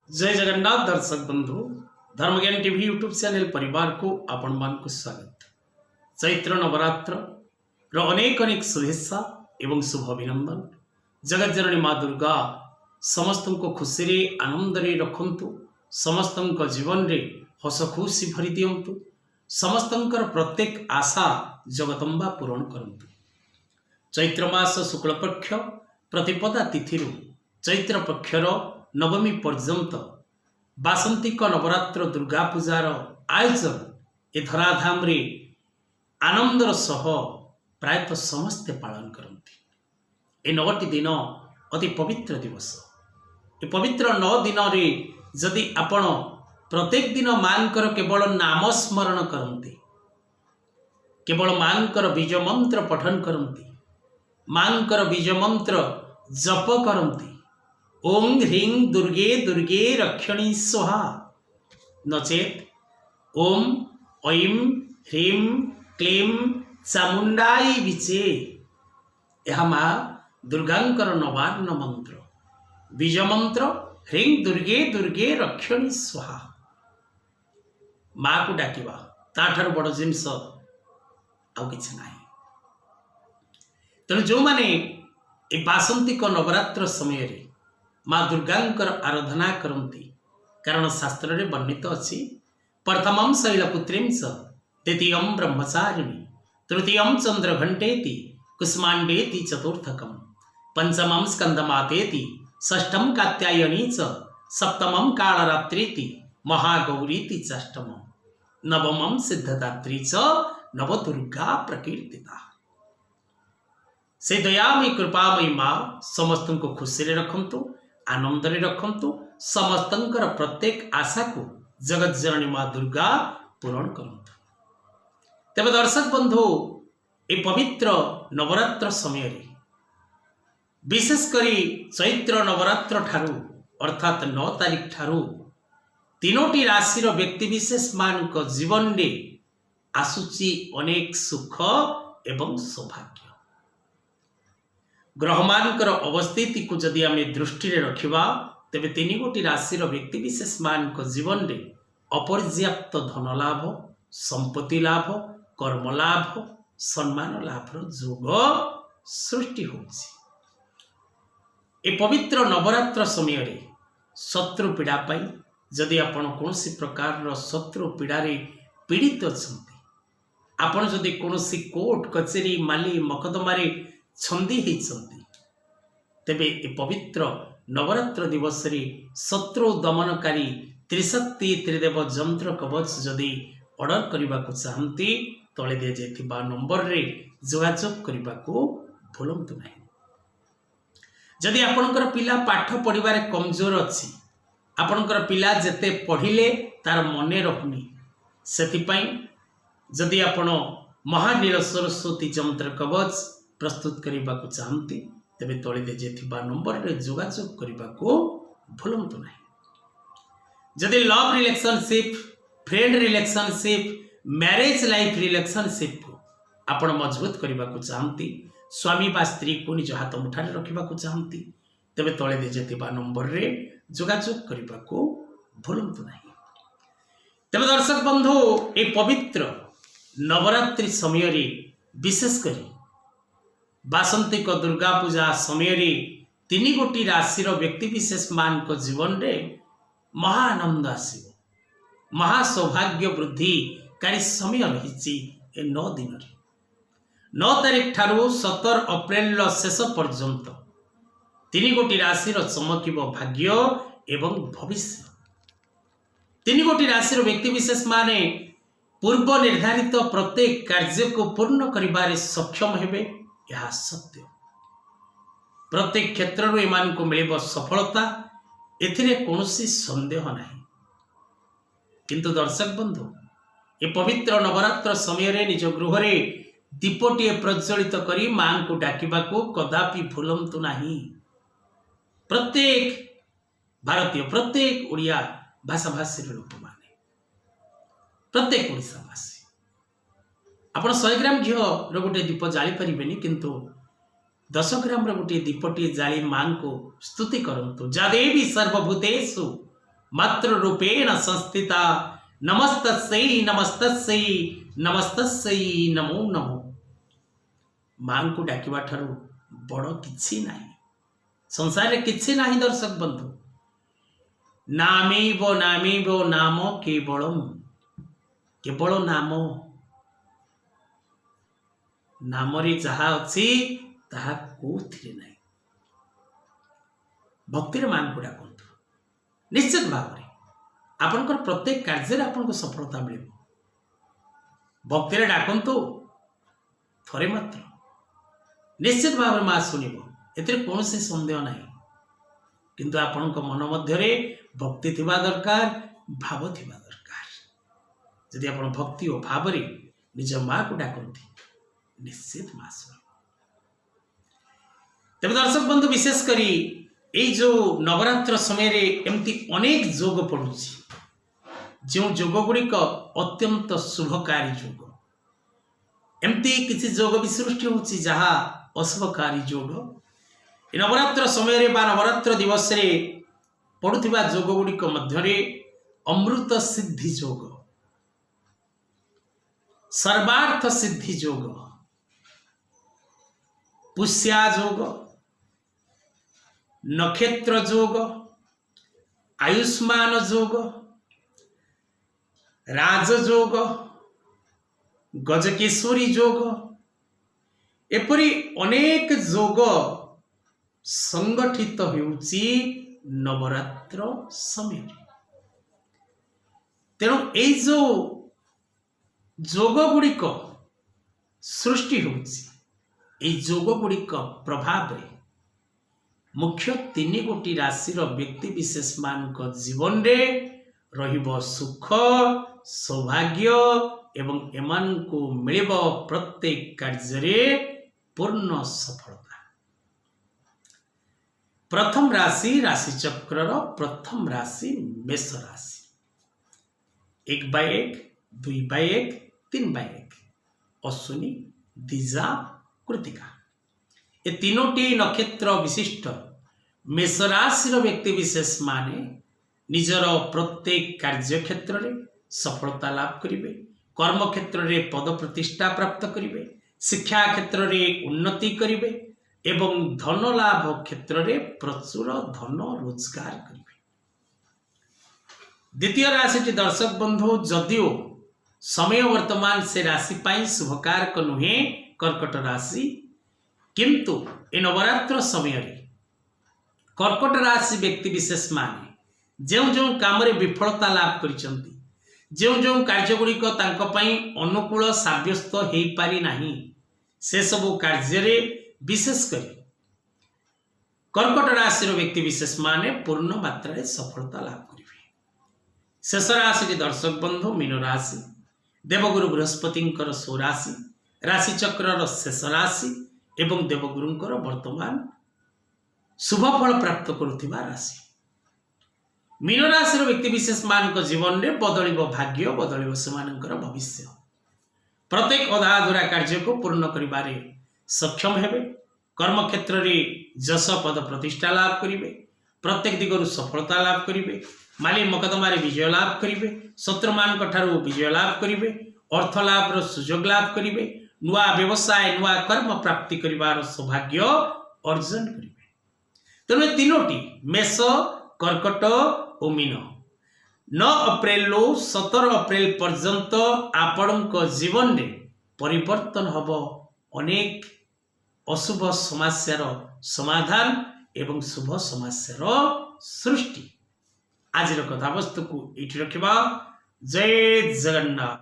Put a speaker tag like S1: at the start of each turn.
S1: जय जगन्नाथ दर्शक बंधु धर्मज्ञान टीवी यूट्यूब चैनल परिवार को आपण मान को स्वागत। चैत्र नवरात्र अनेक अनेक शुभेच्छा एवं शुभ अभिनंदन। जगत जननी माँ दुर्गा समस्त को खुशी रे आनंद रे रखंतु, समस्त जीवन रे हस खुशी भरी दियंतु, समस्त प्रत्येक आशा जगदम्बा पूरण करंतु। चैत्र मास शुक्ल पक्ष प्रतिपदा तिथि चैत्र पक्षर नवमी पर्यंत बासंतिक नवरात्र दुर्गा पूजार आयोजन ए धराधाम रे आनंदर सह प्रायतः समस्ते पालन करती। ए 9टी दिन अति पवित्र दिवस। ए पवित्र 9 दिन रे जदि आपण प्रत्येक दिन मांकर केवल नाम स्मरण करती, केवल मांकर बीज मंत्र पठन करती, मांकर बीज मंत्र जप करती, ओं ह्रीं दुर्गे दुर्गे रक्षणी स्वाहा, नचेत ओं ऐं ह्रीं क्लीं चामुंडाई विचे, यह माँ दुर्गांकर नवान्न मंत्र बीज मंत्र ह्रीं दुर्गे दुर्गे रक्षणी स्वाहा। माँ को डाकिबा ताठार बड़ जिनस आउ किछि नाही। तेणु जो माने ए बासंतिक नवरात्र समय रे माँ दुर्गांकर आराधना करती, कारण शास्त्र रे वर्णित अछि प्रथमं शैलपुत्रीं च द्वितीयं ब्रह्मचारिणी तृतीयं चंद्रघंटेति कुष्मांडेति चतुर्थकं पंचमं स्कंदमातेति षष्ठं कात्यायनी च सप्तमं कालरात्रीति महागौरीति षष्ठमं नवमं सिद्धदात्री च नवदुर्गा प्रकीर्तिता। से दयामयी कृपामयी माँ समस्त को खुशी रे रखंतु, आनंद रे रखंतु, समस्तंकर प्रत्येक आशा को जगत जननी माँ दुर्गा पूरण करंतु। तेबे दर्शक बंधु ए पवित्र नवरात्र समय रे विशेष करी चैत्र नवरात्र ठारू अर्थात 9 तारीख ठारू 3टी राशि व्यक्ति विशेष मान को जीवन रे आसुची अनेक सुख एवं सौभाग्य। ग्रहमानकर अवस्थिति को जदि आम दृष्टि रे रखिबा तेबे 3 गोटी राशि व्यक्ति विशेष मान को जीवन रे अपर्याप्त धन लाभ, संपत्ति लाभ, कर्म लाभ, सम्मान लाभ जोग सृष्टि होछि। ए पवित्र नवरात्र समय रे शत्रु पीड़ा पाई जदि आपण कोनोसी प्रकार रो शत्रु पीड़ा रे पीड़ित अछंती, आपण जदि कोनोसी कोर्ट कचेरी माली मकदमा रे छंदी होती, तेबे ए पवित्र नवरात्र दिवस रे शत्रु दमनकारी त्रिशक्ति त्रिदेव जंत्र कवच जदि ऑर्डर करने को चाहती तले दि जाइथिबा नंबर रे जोगाजोग करने को भूलंतु नहीं। जदि आपणकर पिला पाठ पढ़िबारे कमजोर अच्छी, आपणकर पिला जेते पढ़िले तार मने रहुनी, सेथिपाई जदि आपण महानील सरस्वती जंत्र कवच प्रस्तुत करने को चाहती तेबे तले दि जाइथिबा नंबर रे जोगाजोग करने को भूलंतु नहीं। जदि love relationship, friend relationship, marriage life relationship को आपण मजबूत करने को चाहती, स्वामी बा स्त्री को निज हाथ मुठारे रखा चाहती तेबे तले दि जाइथिबा नंबर रे जोगाजोग करने को भूलंतु नहीं। तेबे दर्शक बंधु ए पवित्र नवरात्रि समय रे विशेष करी बासंतिक दुर्गा पूजा समय रे 3 गोटी राशि व्यक्ति विशेष मान को जीवन रे महाआनंद आसीबो, महासौभाग्य वृद्धि कारी समय रही। 9 दिन रे 9 तारीख ठारू 17 अप्रैल शेष पर्यंत 3 गोटी राशि चमकिबो भाग्य एवं भविष्य। 3 गोटी राशि व्यक्ति विशेष माने पूर्व निर्धारित प्रत्येक कार्य को पूर्ण करिबारे सक्षम हेबे, यह सत्य। प्रत्येक क्षेत्र में एमान को मिलिब सफलता, एथिरे कोनोसी संदेह नहीं। किंतु दर्शक बंधु ए पवित्र नवरात्र समय रे निज गृह रे दीपटीए प्रज्वलित करी मां को डाकिबा को कदापि भूलंतु नहीं। प्रत्येक भारतीय, प्रत्येक ओडिया भाषा भाषी लोक माने, प्रत्येक ओडिशा भाषी आपण 100 ग्राम घी रोटे दीप जाली पारे, किंतु 10 ग्राम रोटे दीपटी जाली मां को स्तुति करंतु। जा देवी सर्वभूतेषु मात्र रूपेण संस्थिता नमस्तस्यै नमस्तस्यै नमस्तस्यै नमो नमो। मां को डाकिबा ठारू बड़ किछि नाही, संसार रे किछि नाही दर्शक बंधु। नामेव नामेव नाम केवलम, केवल नाम, नामरे जहा अछि ताहा कोथिरे नाही। भक्तिर मां को डाकंतु, निश्चित भाव में आपनकर प्रत्येक कार्य आपनको सफलता मिल। भक्तिर डाकंतु थरे मात्र, निश्चित भाव में मां सुनिब, एतिर कोनोसी संदेह नाही। किंतु आपनक मन मध्यरे भक्ति थिबा दरकार, भाव थिबा दरकार। यदि आपण भक्ति और भाव रे निज मां को डाकंती, निश्चित मां सुनिब। तबे दर्शक बंधु, विशेष करी एई जो नवरात्र समय रे एमती अनेक जोग पड़ुछि, जो जोग गुड़िक अत्यंत शुभकारी जोग। एमती किसी जोग भी सृष्टि होछि जहा अशुभकारी जोग। नवरात्र समय रे बा नवरात्र दिवस रे पड़ुथिबा जोग गुड़िक मध्यरे अमृत सिद्धि जोग, सर्वार्थ सिद्धि जोग, पुष्या जोग, नक्षत्र जोग, आयुष्मान जोग, राजयोग, गजकेश्वरी जोग, एपरी अनेक जोग संगठित होउछि नवरात्र समय। तेणु एई जो जोग गुड़िक सृष्टि होउछि, एई जोग गुड़िक प्रभाव रे मुख्य 3 गोटी राशि व्यक्ति विशेष मान जीवन रे रहिबो सुख सौभाग्य एवं एमान को मिलिब प्रत्येक कार्य रे पूर्ण सफलता। प्रथम राशि राशि चक्र प्रथम राशि मेष राशि। 1/1, 2/1, 3/1, अश्विनी, दिजा, कृतिका, ये तीनोटी नक्षत्र विशिष्ट मेष राशि व्यक्ति विशेष माने निजर प्रत्येक कार्य क्षेत्र में सफलता लाभ करिवे, कर्म क्षेत्र में पद प्रतिष्ठा प्राप्त करिवे, शिक्षा क्षेत्र में उन्नति करिवे एवं धन लाभ क्षेत्र में प्रचुर धन रोजगार करिवे। द्वितीय राशि दर्शक बंधु, जदिओ समय वर्तमान से राशि पाई शुभकारक नुहे कर्कट राशि, किंतु ए नवरात्र समय रे कर्कट राशि व्यक्ति विशेष माने जो जो काम रे विफलता लाभ करिसंती, जो जो कार्य गुड़िक तांको पई अनुकूल साब्यस्त हेई पारि नाही, से सब कार्य रे विशेष करी कर्कट राशि व्यक्ति विशेष माने पूर्ण मात्रा रे सफलता लाभ करिवे। शेष राशि दर्शक बंधु मीन राशि, देवगुरु बृहस्पतिंकर स्वराशि, राशि चक्र शेष राशि एवं देवगुरुंकर वर्तमान शुभ फल प्राप्त करुथिबा राशि। मीन राशि व्यक्ति विशेष मान जीवन में बदलिब भाग्य, बदलिब सेमानंकर भविष्य। प्रत्येक अधा अधूरा कार्य को पूर्ण करिबारे सक्षम हेबे, कर्म क्षेत्र में जश पद प्रतिष्ठा लाभ करिवे, प्रत्येक दिगरु सफलता लाभ करिवे, माली मकदमा विजय लाभ करिवे, शत्रुमान ठारू विजय लाभ करिवे, अर्थ लाभ रो सुजोग लाभ करिवे, नुआ व्यवसाय नुआ कर्म प्राप्ति करिवार सौभाग्य अर्जन करिवे। तेणु तीनोटी मेष, कर्कट और मीन 9 अप्रैल 17 अप्रैल पर्यंत आपण जीवन में परिवर्तन हब, अनेक अशुभ समस्यार समाधान एवं शुभ समस्यार सृष्टि। आज कथावस्तु को ये रखा। जय जगन्नाथ।